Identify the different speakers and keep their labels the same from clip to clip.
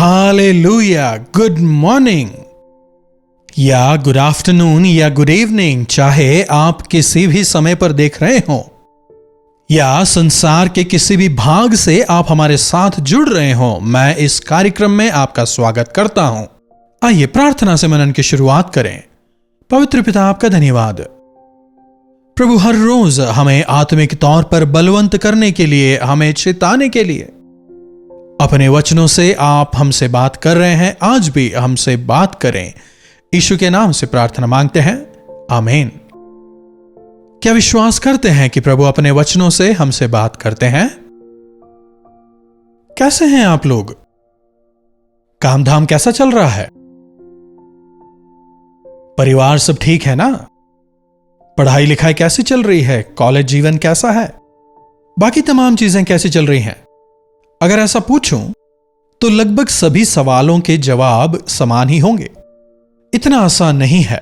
Speaker 1: Hallelujah, good morning या good afternoon या good evening, चाहे आप किसी भी समय पर देख रहे हो या संसार के किसी भी भाग से आप हमारे साथ जुड़ रहे हो, मैं इस कार्यक्रम में आपका स्वागत करता हूं। आइए प्रार्थना से मनन की शुरुआत करें। पवित्र पिता, आपका धन्यवाद प्रभु, हर रोज हमें आत्मिक तौर पर बलवंत करने के लिए, हमें चेताने के लिए अपने वचनों से आप हमसे बात कर रहे हैं। आज भी हमसे बात करें, यीशु के नाम से प्रार्थना मांगते हैं, आमीन। क्या विश्वास करते हैं कि प्रभु अपने वचनों से हमसे बात करते हैं? कैसे हैं आप लोग? काम धाम कैसा चल रहा है? परिवार सब ठीक है ना? पढ़ाई लिखाई कैसी चल रही है? कॉलेज जीवन कैसा है? बाकी तमाम चीजें कैसी चल रही हैं? अगर ऐसा पूछूं तो लगभग सभी सवालों के जवाब समान ही होंगे। इतना आसान नहीं है,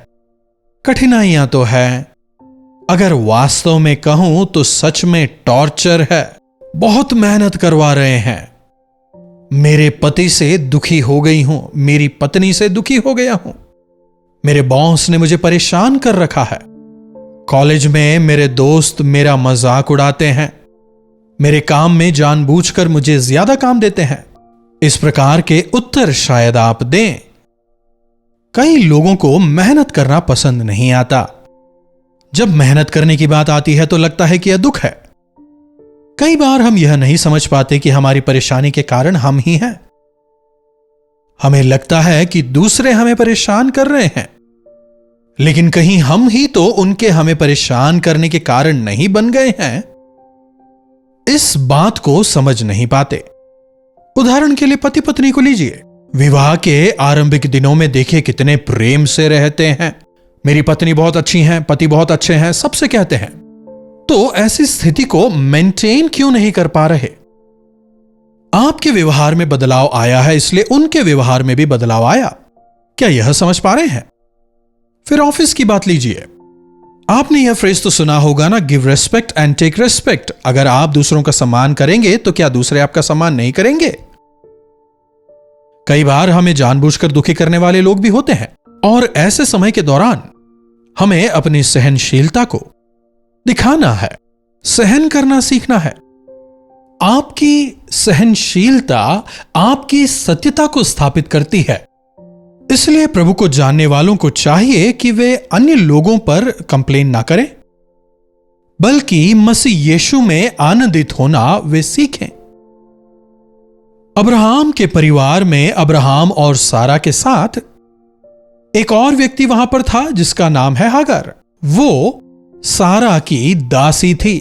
Speaker 1: कठिनाइयां तो है। अगर वास्तव में कहूं तो सच में टॉर्चर है। बहुत मेहनत करवा रहे हैं। मेरे पति से दुखी हो गई हूं, मेरी पत्नी से दुखी हो गया हूं, मेरे बॉस ने मुझे परेशान कर रखा है। कॉलेज में मेरे दोस्त मेरा मजाक उड़ाते हैं, मेरे काम में जानबूझकर मुझे ज्यादा काम देते हैं। इस प्रकार के उत्तर शायद आप दें। कई लोगों को मेहनत करना पसंद नहीं आता। जब मेहनत करने की बात आती है तो लगता है कि यह दुख है। कई बार हम यह नहीं समझ पाते कि हमारी परेशानी के कारण हम ही हैं। हमें लगता है कि दूसरे हमें परेशान कर रहे हैं, लेकिन कहीं हम ही तो उनके हमें परेशान करने के कारण नहीं बन गए हैं। इस बात को समझ नहीं पाते। उदाहरण के लिए पति पत्नी को लीजिए। विवाह के आरंभिक दिनों में देखिए कितने प्रेम से रहते हैं। मेरी पत्नी बहुत अच्छी हैं, पति बहुत अच्छे हैं, सबसे कहते हैं। तो ऐसी स्थिति को मेंटेन क्यों नहीं कर पा रहे? आपके व्यवहार में बदलाव आया है, इसलिए उनके व्यवहार में भी बदलाव आया। क्या यह समझ पा रहे हैं? फिर ऑफिस की बात लीजिए। आपने यह फ्रेज तो सुना होगा ना, give respect and take respect. अगर आप दूसरों का सम्मान करेंगे तो क्या दूसरे आपका सम्मान नहीं करेंगे? कई बार हमें जानबूझकर दुखी करने वाले लोग भी होते हैं, और ऐसे समय के दौरान हमें अपनी सहनशीलता को दिखाना है, सहन करना सीखना है। आपकी सहनशीलता आपकी सत्यता को स्थापित करती है। इसलिए प्रभु को जानने वालों को चाहिए कि वे अन्य लोगों पर कंप्लेन ना करें, बल्कि मसीह यीशु में आनंदित होना वे सीखें। अब्राहम के परिवार में अब्राहम और सारा के साथ एक और व्यक्ति वहां पर था जिसका नाम है हागार। वो सारा की दासी थी।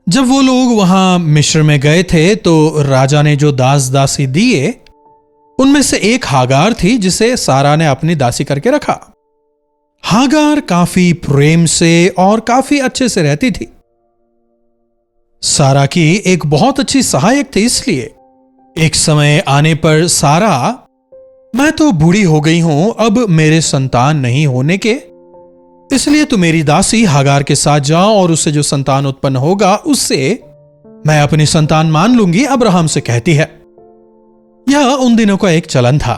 Speaker 1: जब वो लोग वहां मिस्र में गए थे तो राजा ने जो दास दासी दिए, उनमें से एक हागार थी जिसे सारा ने अपनी दासी करके रखा। हागार काफी प्रेम से और काफी अच्छे से रहती थी। सारा की एक बहुत अच्छी सहायक थी। इसलिए एक समय आने पर सारा, मैं तो बूढ़ी हो गई हूं, अब मेरे संतान नहीं होने के, इसलिए तू मेरी दासी हागार के साथ जाओ और उससे जो संतान उत्पन्न होगा उससे मैं अपनी संतान मान लूंगी, अब्राहम से कहती है। यह उन दिनों का एक चलन था।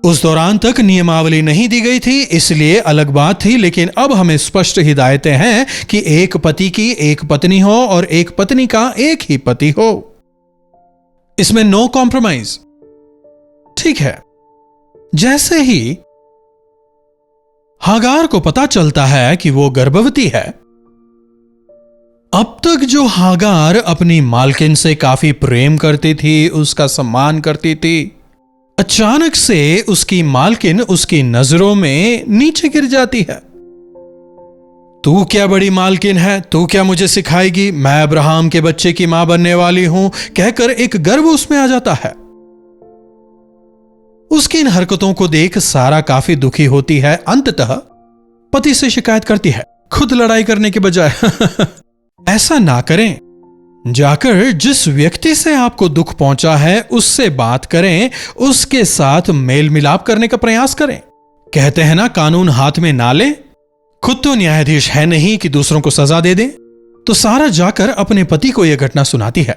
Speaker 1: उस दौरान तक नियमावली नहीं दी गई थी, इसलिए अलग बात थी। लेकिन अब हमें स्पष्ट हिदायतें हैं कि एक पति की एक पत्नी हो और एक पत्नी का एक ही पति हो। इसमें नो कॉम्प्रोमाइज। ठीक है। जैसे ही हागार को पता चलता है कि वो गर्भवती है, अब तक जो हागार अपनी मालकिन से काफी प्रेम करती थी, उसका सम्मान करती थी, अचानक से उसकी मालकिन उसकी नजरों में नीचे गिर जाती है। तू क्या बड़ी मालकिन है, तू क्या मुझे सिखाएगी, मैं अब्राहम के बच्चे की मां बनने वाली हूं, कहकर एक गर्व उसमें आ जाता है। उसकी इन हरकतों को देख सारा काफी दुखी होती है। अंततः पति से शिकायत करती है, खुद लड़ाई करने के बजाय। ऐसा ना करें। जाकर जिस व्यक्ति से आपको दुख पहुंचा है उससे बात करें, उसके साथ मेल मिलाप करने का प्रयास करें। कहते हैं ना, कानून हाथ में ना लें। खुद तो न्यायाधीश है नहीं कि दूसरों को सजा दे दें। तो सारा जाकर अपने पति को यह घटना सुनाती है।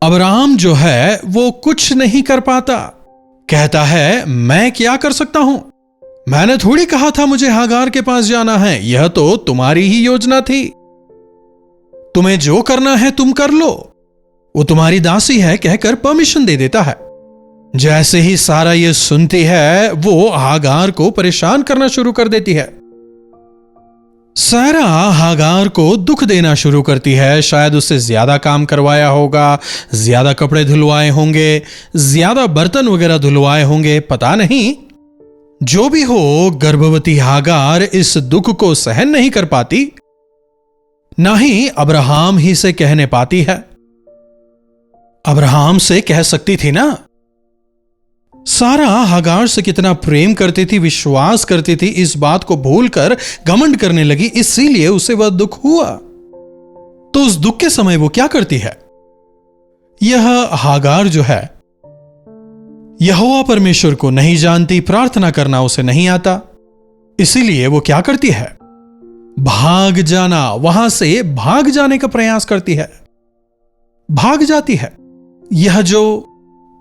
Speaker 1: अब्राहम जो है वो कुछ नहीं कर पाता। कहता है, मैं क्या कर सकता हूं? मैंने थोड़ी कहा था मुझे हागार के पास जाना है, यह तो तुम्हारी ही योजना थी। तुम्हें जो करना है तुम कर लो, वो तुम्हारी दासी है कहकर परमिशन दे देता है। जैसे ही सारा ये सुनती है, वो हागार को परेशान करना शुरू कर देती है। सारा हागार को दुख देना शुरू करती है। शायद उससे ज्यादा काम करवाया होगा, ज्यादा कपड़े धुलवाए होंगे, ज्यादा बर्तन वगैरह धुलवाए होंगे, पता नहीं। जो भी हो, गर्भवती हागार इस दुख को सहन नहीं कर पाती, ना ही अब्राहम ही से कहने पाती है। अब्राहम से कह सकती थी ना। सारा हागार से कितना प्रेम करती थी, विश्वास करती थी, इस बात को भूलकर घमंड करने लगी, इसीलिए उसे वह दुख हुआ। तो उस दुख के समय वो क्या करती है? यह हागार जो है, यहोवा परमेश्वर को नहीं जानती, प्रार्थना करना उसे नहीं आता, इसीलिए वो क्या करती है? भाग जाना, वहां से भाग जाने का प्रयास करती है, भाग जाती है। यह जो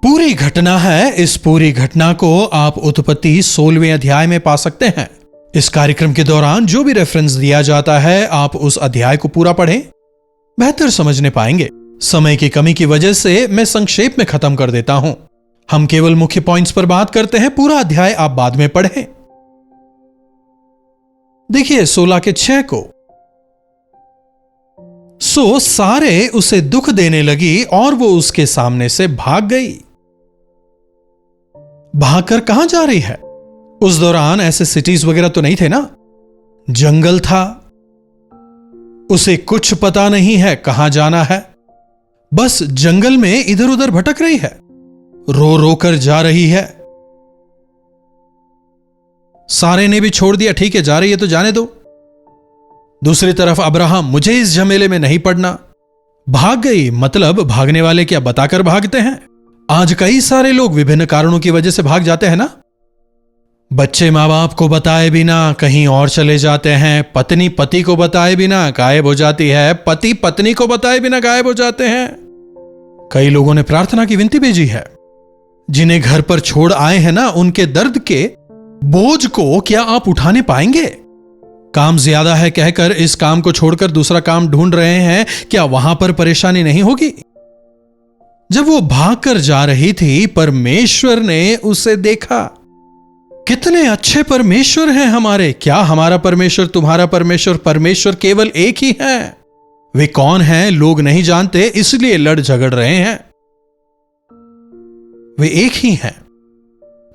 Speaker 1: पूरी घटना है, इस पूरी घटना को आप उत्पत्ति 16वें अध्याय में पा सकते हैं। इस कार्यक्रम के दौरान जो भी रेफरेंस दिया जाता है, आप उस अध्याय को पूरा पढ़ें, बेहतर समझने पाएंगे। समय की कमी की वजह से मैं संक्षेप में खत्म कर देता हूं। हम केवल मुख्य पॉइंट्स पर बात करते हैं, पूरा अध्याय आप बाद में पढ़ें। देखिए 16:6 को, सो सारे उसे दुख देने लगी और वो उसके सामने से भाग गई। भागकर कहां जा रही है? उस दौरान ऐसे सिटीज वगैरह तो नहीं थे ना, जंगल था। उसे कुछ पता नहीं है कहां जाना है, बस जंगल में इधर उधर भटक रही है, रो रो कर जा रही है। सारे ने भी छोड़ दिया, ठीक है जा रही है तो जाने दो। दूसरी तरफ अब्राहम, मुझे इस झमेले में नहीं पड़ना, भाग गई। मतलब भागने वाले क्या बताकर भागते हैं? आज कई सारे लोग विभिन्न कारणों की वजह से भाग जाते हैं ना। बच्चे माँ बाप को बताए बिना कहीं और चले जाते हैं, पत्नी पति को बताए बिना गायब हो जाती है, पति पत्नी को बताए बिना गायब हो जाते हैं। कई लोगों ने प्रार्थना की विनती भेजी है। जिन्हें घर पर छोड़ आए हैं ना, उनके दर्द के बोझ को क्या आप उठाने पाएंगे? काम ज्यादा है कहकर इस काम को छोड़कर दूसरा काम ढूंढ रहे हैं, क्या वहां पर परेशानी नहीं होगी? जब वो भागकर जा रही थी, परमेश्वर ने उसे देखा। कितने अच्छे परमेश्वर हैं हमारे! क्या हमारा परमेश्वर, तुम्हारा परमेश्वर, परमेश्वर केवल एक ही है। वे कौन हैं लोग नहीं जानते, इसलिए लड़ झगड़ रहे हैं। वे एक ही हैं।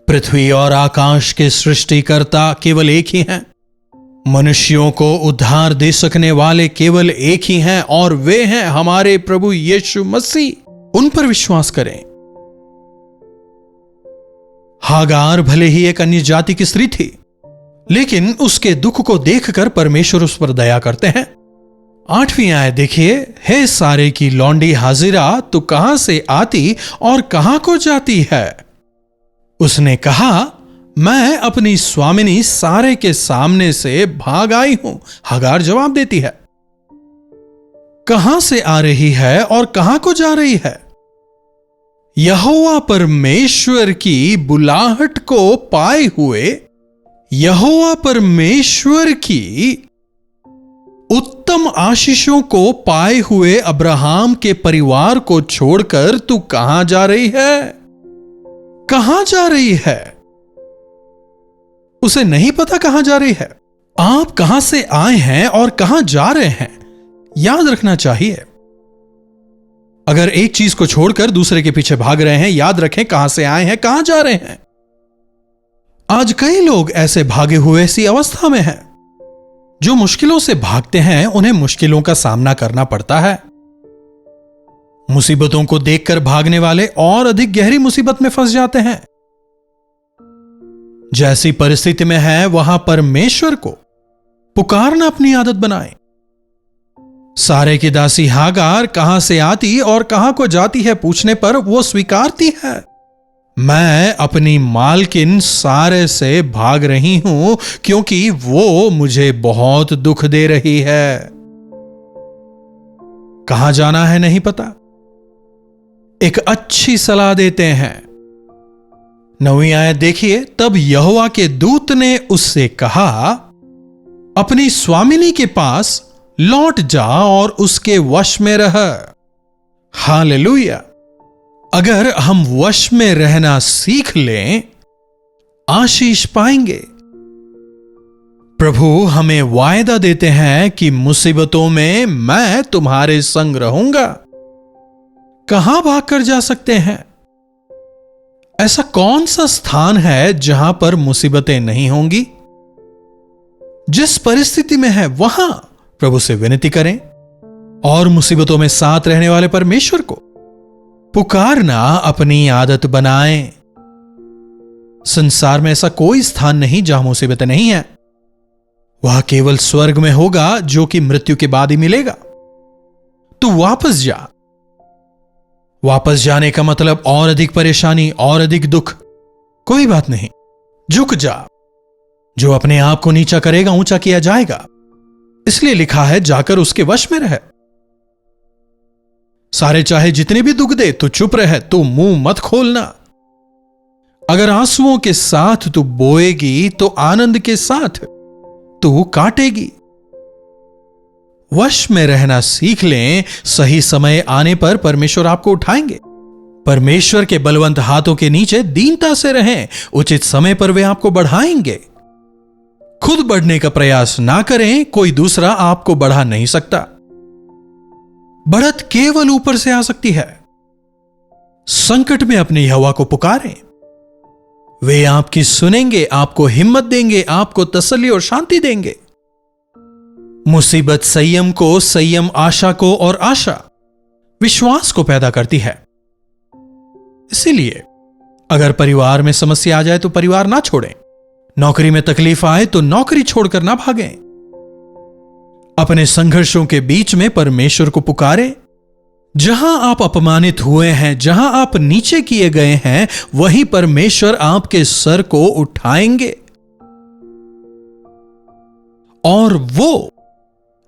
Speaker 1: पृथ्वी और आकाश के सृष्टिकर्ता केवल एक ही हैं। मनुष्यों को उद्धार दे सकने वाले केवल एक ही हैं, और वे हैं हमारे प्रभु यीशु मसीह। उन पर विश्वास करें। हागार भले ही एक अन्य जाति की स्त्री थी, लेकिन उसके दुख को देखकर परमेश्वर उस पर दया करते हैं। 8वीं आयत देखिए, हे सारे की लौंडी हाजिरा, तू कहां से आती और कहां को जाती है? उसने कहा, मैं अपनी स्वामिनी सारे के सामने से भाग आई हूं। हागार जवाब देती है। कहां से आ रही है और कहां को जा रही है? यहोवा परमेश्वर की बुलाहट को पाए हुए, यहोवा परमेश्वर की उत्तम आशीषों को पाए हुए अब्राहम के परिवार को छोड़कर तू कहां जा रही है? कहां जा रही है? उसे नहीं पता कहां जा रही है। आप कहां से आए हैं और कहां जा रहे हैं, याद रखना चाहिए। अगर एक चीज को छोड़कर दूसरे के पीछे भाग रहे हैं, याद रखें कहां से आए हैं, कहां जा रहे हैं। आज कई लोग ऐसे भागे हुए सी अवस्था में हैं। जो मुश्किलों से भागते हैं, उन्हें मुश्किलों का सामना करना पड़ता है। मुसीबतों को देखकर भागने वाले और अधिक गहरी मुसीबत में फंस जाते हैं। जैसी परिस्थिति में है, वहां परमेश्वर को पुकारना अपनी आदत बनाएं। सारे की दासी हागार कहां से आती और कहां को जाती है पूछने पर वो स्वीकारती है, मैं अपनी मालकिन सारे से भाग रही हूं क्योंकि वो मुझे बहुत दुख दे रही है। कहां जाना है नहीं पता, एक अच्छी सलाह देते हैं। 9वीं आयत देखिए, तब यहोवा के दूत ने उससे कहा, अपनी स्वामिनी के पास लौट जा और उसके वश में रह। हालेलुया। अगर हम वश में रहना सीख लें, आशीष पाएंगे। प्रभु हमें वायदा देते हैं कि मुसीबतों में मैं तुम्हारे संग रहूंगा। कहां भागकर जा सकते हैं? ऐसा कौन सा स्थान है जहां पर मुसीबतें नहीं होंगी? जिस परिस्थिति में है वहां प्रभु से विनती करें और मुसीबतों में साथ रहने वाले परमेश्वर को पुकारना अपनी आदत बनाएं। संसार में ऐसा कोई स्थान नहीं जहां मुसीबतें नहीं है। वह केवल स्वर्ग में होगा, जो कि मृत्यु के बाद ही मिलेगा। तो वापस जा। वापस जाने का मतलब और अधिक परेशानी, और अधिक दुख? कोई बात नहीं, झुक जा। जो अपने आप को नीचा करेगा ऊंचा किया जाएगा। इसलिए लिखा है, जाकर उसके वश में रह। सारे चाहे जितने भी दुख दे, तू चुप रह, तू मुंह मत खोलना। अगर आंसुओं के साथ तू बोएगी तो आनंद के साथ तू काटेगी। वश में रहना सीख लें। सही समय आने पर परमेश्वर आपको उठाएंगे। परमेश्वर के बलवंत हाथों के नीचे दीनता से रहें। उचित समय पर वे आपको बढ़ाएंगे। खुद बढ़ने का प्रयास ना करें, कोई दूसरा आपको बढ़ा नहीं सकता। बढ़त केवल ऊपर से आ सकती है। संकट में अपने यहोवा को पुकारें। वे आपकी सुनेंगे, आपको हिम्मत देंगे, आपको तसल्ली और शांति देंगे। मुसीबत संयम को, संयम आशा को, और आशा विश्वास को पैदा करती है। इसीलिए अगर परिवार में समस्या आ जाए तो परिवार ना छोड़ें। नौकरी में तकलीफ आए तो नौकरी छोड़कर ना भागें। अपने संघर्षों के बीच में परमेश्वर को पुकारें। जहां आप अपमानित हुए हैं, जहां आप नीचे किए गए हैं, वहीं परमेश्वर आपके सर को उठाएंगे और वो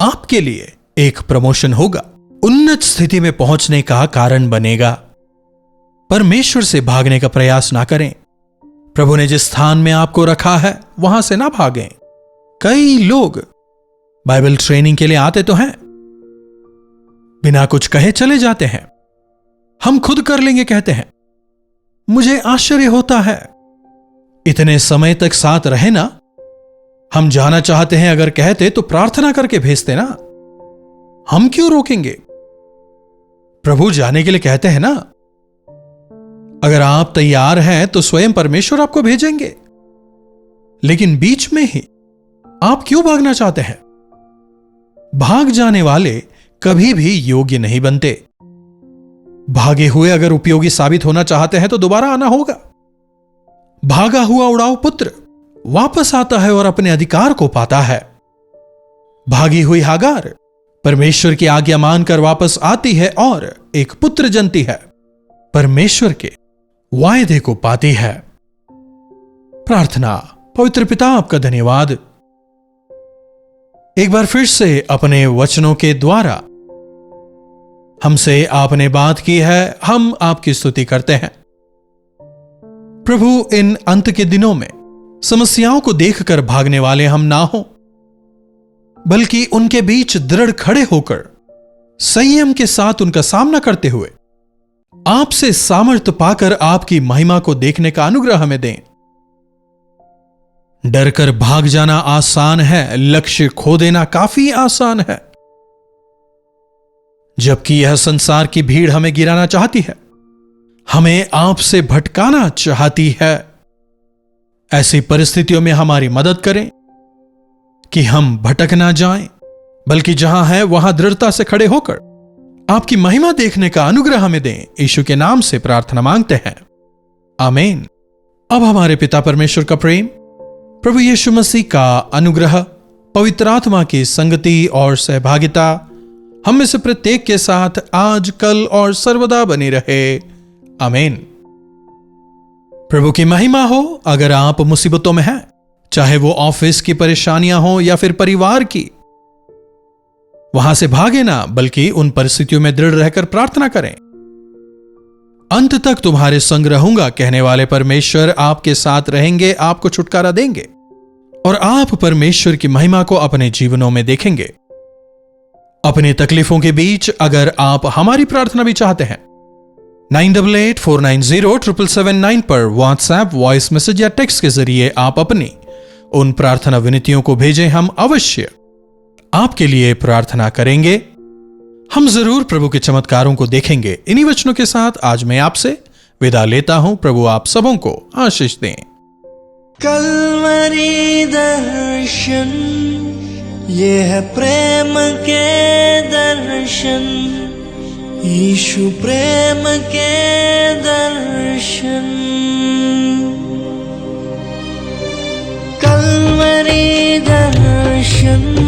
Speaker 1: आपके लिए एक प्रमोशन होगा, उन्नत स्थिति में पहुंचने का कारण बनेगा। परमेश्वर से भागने का प्रयास ना करें। प्रभु ने जिस स्थान में आपको रखा है वहां से ना भागें। कई लोग बाइबल ट्रेनिंग के लिए आते तो हैं, बिना कुछ कहे चले जाते हैं। हम खुद कर लेंगे कहते हैं। मुझे आश्चर्य होता है, इतने समय तक साथ रहे ना। हम जाना चाहते हैं, अगर कहते तो प्रार्थना करके भेजते ना। हम क्यों रोकेंगे? प्रभु जाने के लिए कहते हैं ना। अगर आप तैयार हैं तो स्वयं परमेश्वर आपको भेजेंगे। लेकिन बीच में ही आप क्यों भागना चाहते हैं? भाग जाने वाले कभी भी योग्य नहीं बनते। भागे हुए अगर उपयोगी साबित होना चाहते हैं तो दोबारा आना होगा। भागा हुआ उड़ाऊ पुत्र वापस आता है और अपने अधिकार को पाता है। भागी हुई हागार परमेश्वर की आज्ञा मानकर वापस आती है और एक पुत्र जनती है। परमेश्वर के वायदे को पाती है। प्रार्थना। पवित्र पिता, आपका धन्यवाद। एक बार फिर से अपने वचनों के द्वारा हमसे आपने बात की है। हम आपकी स्तुति करते हैं। प्रभु, इन अंत के दिनों में समस्याओं को देखकर भागने वाले हम ना हो, बल्कि उनके बीच दृढ़ खड़े होकर संयम के साथ उनका सामना करते हुए आपसे सामर्थ्य पाकर आपकी महिमा को देखने का अनुग्रह हमें दें। डर कर भाग जाना आसान है, लक्ष्य खो देना काफी आसान है। जबकि यह संसार की भीड़ हमें गिराना चाहती है, हमें आपसे भटकाना चाहती है। ऐसी परिस्थितियों में हमारी मदद करें कि हम भटक ना जाएं, बल्कि जहां हैं वहां दृढ़ता से खड़े होकर आपकी महिमा देखने का अनुग्रह हमें दें। यीशु के नाम से प्रार्थना मांगते हैं, आमीन। अब हमारे पिता परमेश्वर का प्रेम, प्रभु यीशु मसीह का अनुग्रह, पवित्र आत्मा की संगति और सहभागिता हम में से प्रत्येक के साथ आज, कल और सर्वदा बनी रहे, आमीन। प्रभु की महिमा हो। अगर आप मुसीबतों में हैं, चाहे वो ऑफिस की परेशानियां हो या फिर परिवार की, वहां से भागे ना, बल्कि उन परिस्थितियों में दृढ़ रहकर प्रार्थना करें। अंत तक तुम्हारे संग रहूंगा कहने वाले परमेश्वर आपके साथ रहेंगे, आपको छुटकारा देंगे और आप परमेश्वर की महिमा को अपने जीवनों में देखेंगे। अपनी तकलीफों के बीच अगर आप हमारी प्रार्थना भी चाहते हैं, 9884907779 पर व्हाट्सएप, वॉइस मैसेज या टेक्स्ट के जरिए आप अपनी उन प्रार्थना विनतियों को भेजें। हम अवश्य आपके लिए प्रार्थना करेंगे। हम जरूर प्रभु के चमत्कारों को देखेंगे। इन्हीं वचनों के साथ आज मैं आपसे विदा लेता हूं। प्रभु आप सबों को आशीष दें।
Speaker 2: कल्वरी दर्शन, ये है प्रेम के दर्शन, यीशु प्रेम के दर्शन। कल्वरी दर्शन,